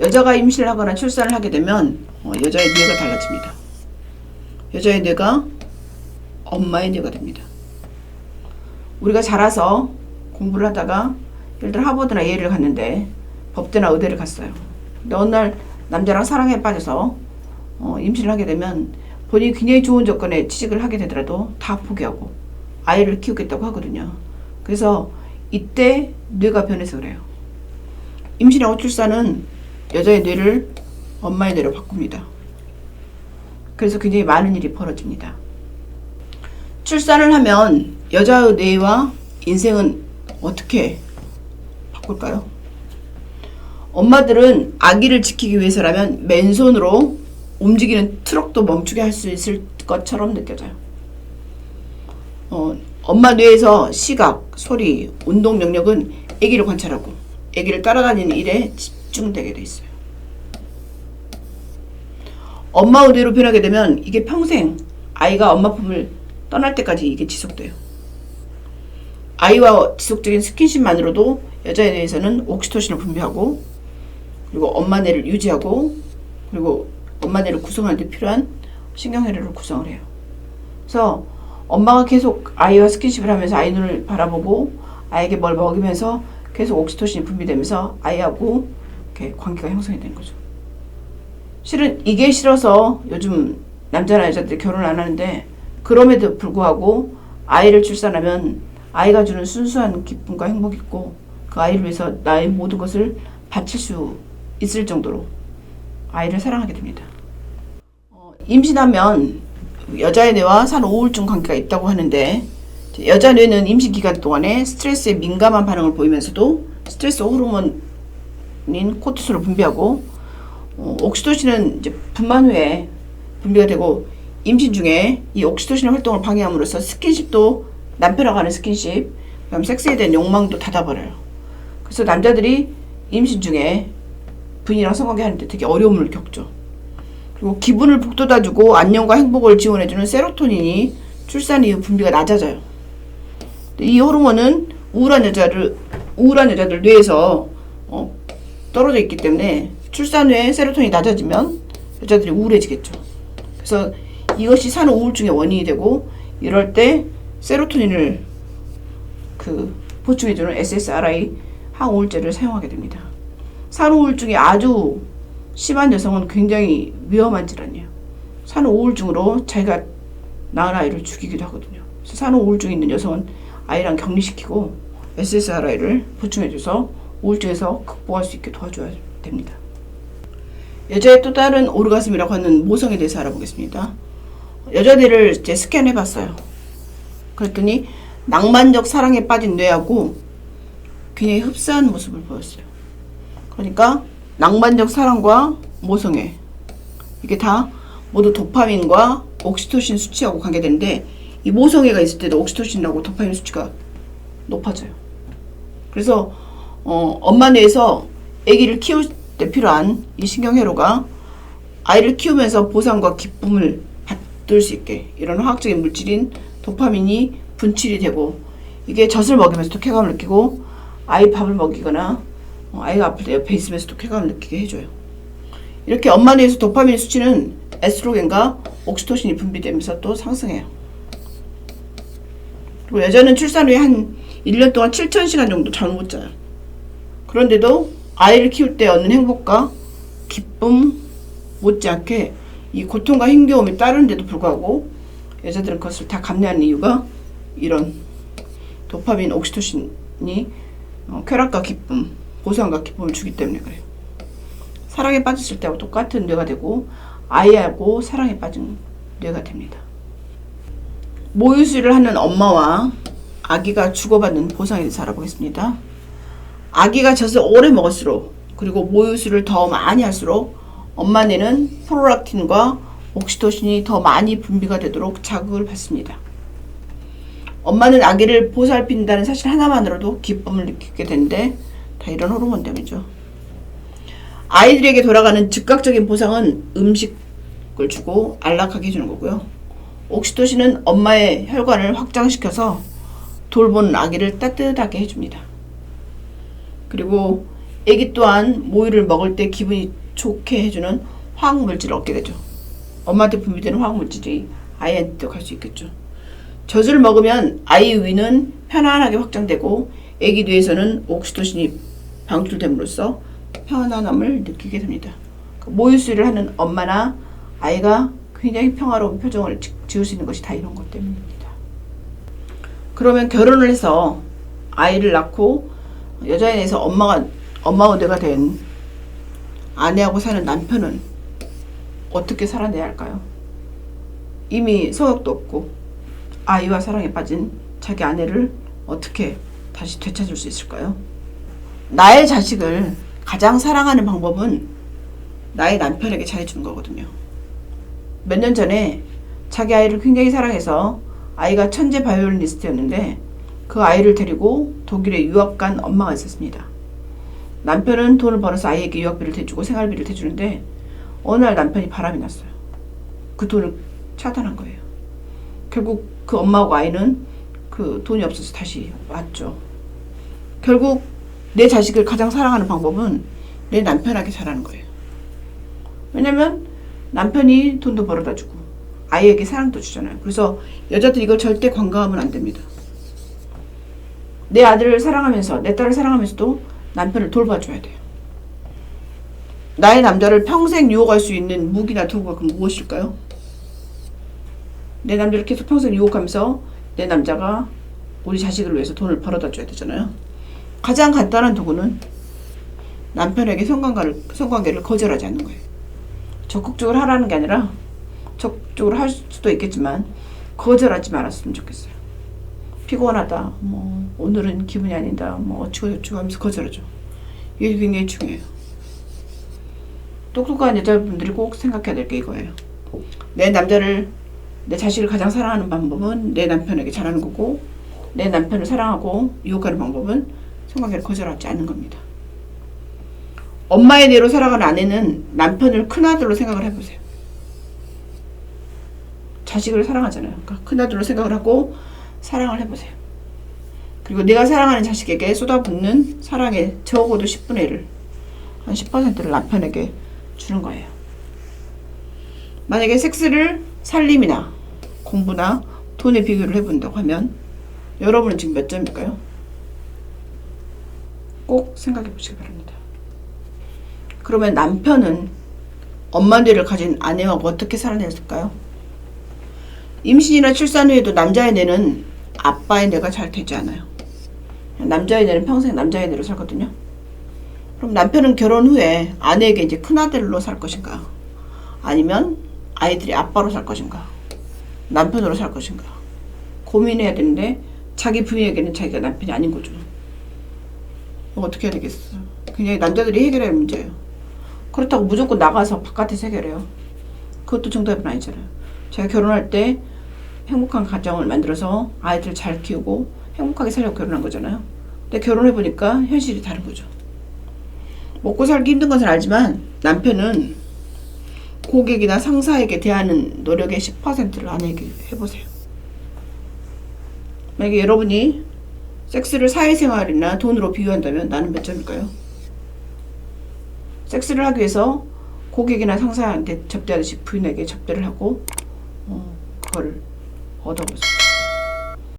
여자가 임신을 하거나 출산을 하게 되면 여자의 뇌가 달라집니다. 여자의 뇌가 엄마의 뇌가 됩니다. 우리가 자라서 공부를 하다가 예를 들어 하버드나 예일을 갔는데 법대나 의대를 갔어요. 근데 어느 날 남자랑 사랑에 빠져서 임신을 하게 되면 본인이 굉장히 좋은 조건에 취직을 하게 되더라도 다 포기하고 아이를 키우겠다고 하거든요. 그래서 이때 뇌가 변해서 그래요. 임신하고 출산은 여자의 뇌를 엄마의 뇌로 바꿉니다. 그래서 굉장히 많은 일이 벌어집니다. 출산을 하면 여자의 뇌와 인생은 어떻게 바꿀까요? 엄마들은 아기를 지키기 위해서라면 맨손으로 움직이는 트럭도 멈추게 할 수 있을 것처럼 느껴져요. 엄마 뇌에서 시각, 소리, 운동 능력은 아기를 관찰하고 아기를 따라다니는 일에 집중되게 돼 있어요. 엄마 의대로 변하게 되면 이게 평생 아이가 엄마 품을 떠날 때까지 이게 지속돼요. 아이와 지속적인 스킨십만으로도 여자에 대해서는 옥시토신을 분비하고 그리고 엄마 뇌를 유지하고 그리고 엄마 뇌를 구성하는 데 필요한 신경회로를 구성을 해요. 그래서 엄마가 계속 아이와 스킨십을 하면서 아이 눈을 바라보고 아이에게 뭘 먹이면서 계속 옥시토신이 분비되면서 아이하고 이렇게 관계가 형성이 되는 거죠. 실은 이게 싫어서 요즘 남자나 여자들이 결혼을 안 하는데 그럼에도 불구하고 아이를 출산하면 아이가 주는 순수한 기쁨과 행복이 있고 그 아이를 위해서 나의 모든 것을 바칠 수 있을 정도로 아이를 사랑하게 됩니다. 임신하면 여자의 뇌와 산후우울증 관계가 있다고 하는데 여자 뇌는 임신 기간 동안에 스트레스에 민감한 반응을 보이면서도 스트레스 호르몬인 코르티솔을 분비하고 옥시토신은 이제 분만 후에 분비가 되고 임신 중에 이 옥시토신의 활동을 방해함으로써 스킨십도 남편하고 하는 스킨십, 그다음 섹스에 대한 욕망도 닫아버려요. 그래서 남자들이 임신 중에 부인이랑 성관계 하는데 되게 어려움을 겪죠. 그리고 기분을 북돋아주고 안녕과 행복을 지원해주는 세로토닌이 출산 이후 분비가 낮아져요. 이 호르몬은 우울한 여자들 뇌에서 떨어져 있기 때문에 출산 후에 세로토닌이 낮아지면 여자들이 우울해지겠죠. 그래서 이것이 산후우울증의 원인이 되고 이럴 때 세로토닌을 보충해주는 SSRI 항우울제를 사용하게 됩니다. 산후우울증이 아주 심한 여성은 굉장히 위험한 질환이에요. 산후우울증으로 자기가 낳은 아이를 죽이기도 하거든요. 그래서 산후우울증이 있는 여성은 아이랑 격리시키고 SSRI를 보충해줘서 우울증에서 극복할 수 있게 도와줘야 됩니다. 여자의 또 다른 오르가즘이라고 하는 모성에 대해서 알아보겠습니다. 여자들을 이제 스캔해봤어요. 그랬더니 낭만적 사랑에 빠진 뇌하고 굉장히 흡사한 모습을 보였어요. 그러니까 낭만적 사랑과 모성애 이게 다 모두 도파민과 옥시토신 수치하고 관계되는데 이 모성애가 있을 때도 옥시토신하고 도파민 수치가 높아져요. 그래서 엄마 뇌에서 아기를 키울 때 필요한 이 신경회로가 아이를 키우면서 보상과 기쁨을 받을 수 있게 이런 화학적인 물질인 도파민이 분출이 되고 이게 젖을 먹이면서도 쾌감을 느끼고 아이 밥을 먹이거나 아이가 아플 때 옆에 있으면서도 쾌감을 느끼게 해줘요. 이렇게 엄마 뇌에서 도파민 수치는 에스트로겐과 옥시토신이 분비되면서 또 상승해요. 그리고 여자는 출산 후에 한 1년 동안 7,000시간 정도 잠을 못 자요. 그런데도 아이를 키울 때 얻는 행복과 기쁨 못지않게 이 고통과 힘겨움이 따르는데도 불구하고 여자들은 그것을 다 감내하는 이유가 이런 도파민, 옥시토신이 쾌락과 기쁨, 보상과 기쁨을 주기 때문에 그래요. 사랑에 빠졌을 때와 똑같은 뇌가 되고 아이하고 사랑에 빠진 뇌가 됩니다. 모유수유를 하는 엄마와 아기가 주고받는 보상에 대해서 알아보겠습니다. 아기가 젖을 오래 먹을수록 그리고 모유수유를 더 많이 할수록 엄마 뇌는 프롤락틴과 옥시토신이 더 많이 분비가 되도록 자극을 받습니다. 엄마는 아기를 보살핀다는 사실 하나만으로도 기쁨을 느끼게 되는데 다 이런 호르몬 때문이죠. 아이들에게 돌아가는 즉각적인 보상은 음식을 주고 안락하게 해주는 거고요. 옥시토신은 엄마의 혈관을 확장시켜서 돌보는 아기를 따뜻하게 해줍니다. 그리고 애기 또한 모유를 먹을 때 기분이 좋게 해주는 화학물질을 얻게 되죠. 엄마한테 분비되는 화학물질이 아이한테도 갈 수 있겠죠. 젖을 먹으면 아이의 위는 편안하게 확장되고 애기 뇌에서는 옥시토신이 방출됨으로써 편안함을 느끼게 됩니다. 모유수유를 하는 엄마나 아이가 굉장히 평화로운 표정을 지을 수 있는 것이 다 이런 것 때문입니다. 그러면 결혼을 해서 아이를 낳고 여자에 대해서 엄마가 내가 된 아내하고 사는 남편은 어떻게 살아내야 할까요? 이미 소욕도 없고 아이와 사랑에 빠진 자기 아내를 어떻게 다시 되찾을 수 있을까요? 나의 자식을 가장 사랑하는 방법은 나의 남편에게 잘해주는 거거든요. 몇 년 전에 자기 아이를 굉장히 사랑해서 아이가 천재 바이올리니스트였는데 그 아이를 데리고 독일에 유학 간 엄마가 있었습니다. 남편은 돈을 벌어서 아이에게 유학비를 대주고 생활비를 대주는데 어느 날 남편이 바람이 났어요. 그 돈을 차단한 거예요. 결국 그 엄마하고 아이는 그 돈이 없어서 다시 왔죠. 결국 내 자식을 가장 사랑하는 방법은 내 남편에게 잘하는 거예요. 왜냐면 남편이 돈도 벌어다 주고 아이에게 사랑도 주잖아요. 그래서 여자들이 이걸 절대 관가하면 안 됩니다. 내 아들을 사랑하면서 내 딸을 사랑하면서도 남편을 돌봐줘야 돼요. 나의 남자를 평생 유혹할 수 있는 무기나 도구가 그럼 무엇일까요? 내 남자를 계속 평생 유혹하면서 내 남자가 우리 자식을 위해서 돈을 벌어다 줘야 되잖아요. 가장 간단한 도구는 남편에게 성관계를 거절하지 않는 거예요. 적극적으로 하라는 게 아니라 적극적으로 할 수도 있겠지만 거절하지 말았으면 좋겠어요. 피곤하다, 오늘은 기분이 아니다, 어쩌고저쩌고 하면서 거절하죠. 이게 굉장히 중요해요. 똑똑한 여자분들이 꼭 생각해야 될 게 이거예요. 내 자식을 가장 사랑하는 방법은 내 남편에게 잘하는 거고, 내 남편을 사랑하고 유혹하는 방법은 성관계를 거절하지 않는 겁니다. 엄마의 대로 살아가는 아내는 남편을 큰아들로 생각을 해보세요. 자식을 사랑하잖아요. 그러니까 큰아들로 생각을 하고 사랑을 해보세요. 그리고 내가 사랑하는 자식에게 쏟아붓는 사랑의 적어도 10분의 1을, 한 10%를 남편에게 주는 거예요. 만약에 섹스를 살림이나 공부나 돈에 비교를 해본다고 하면 여러분은 지금 몇 점일까요? 꼭 생각해 보시기 바랍니다. 그러면 남편은 엄마 뇌를 가진 아내와 어떻게 살아냈을까요? 임신이나 출산 후에도 남자의 뇌는 아빠의 뇌가 잘 되지 않아요. 남자의 뇌는 평생 남자의 뇌로 살거든요. 그럼 남편은 결혼 후에 아내에게 이제 큰아들로 살 것인가? 아니면 아이들이 아빠로 살 것인가? 남편으로 살 것인가? 고민해야 되는데 자기 부인에게는 자기가 남편이 아닌 거죠. 어떻게 해야 되겠어? 굉장히 남자들이 해결해야 할 문제예요. 그렇다고 무조건 나가서 바깥에서 해결해요. 그것도 정답은 아니잖아요. 제가 결혼할 때 행복한 가정을 만들어서 아이들 잘 키우고 행복하게 살려고 결혼한 거잖아요. 근데 결혼해보니까 현실이 다른 거죠. 먹고 살기 힘든 것은 알지만 남편은 고객이나 상사에게 대하는 노력의 10%를 아내에게 해보세요. 만약에 여러분이 섹스를 사회생활이나 돈으로 비유한다면 나는 몇 점일까요? 섹스를 하기 위해서 고객이나 상사한테 접대하듯이 부인에게 접대를 하고 그걸 얻어보세요.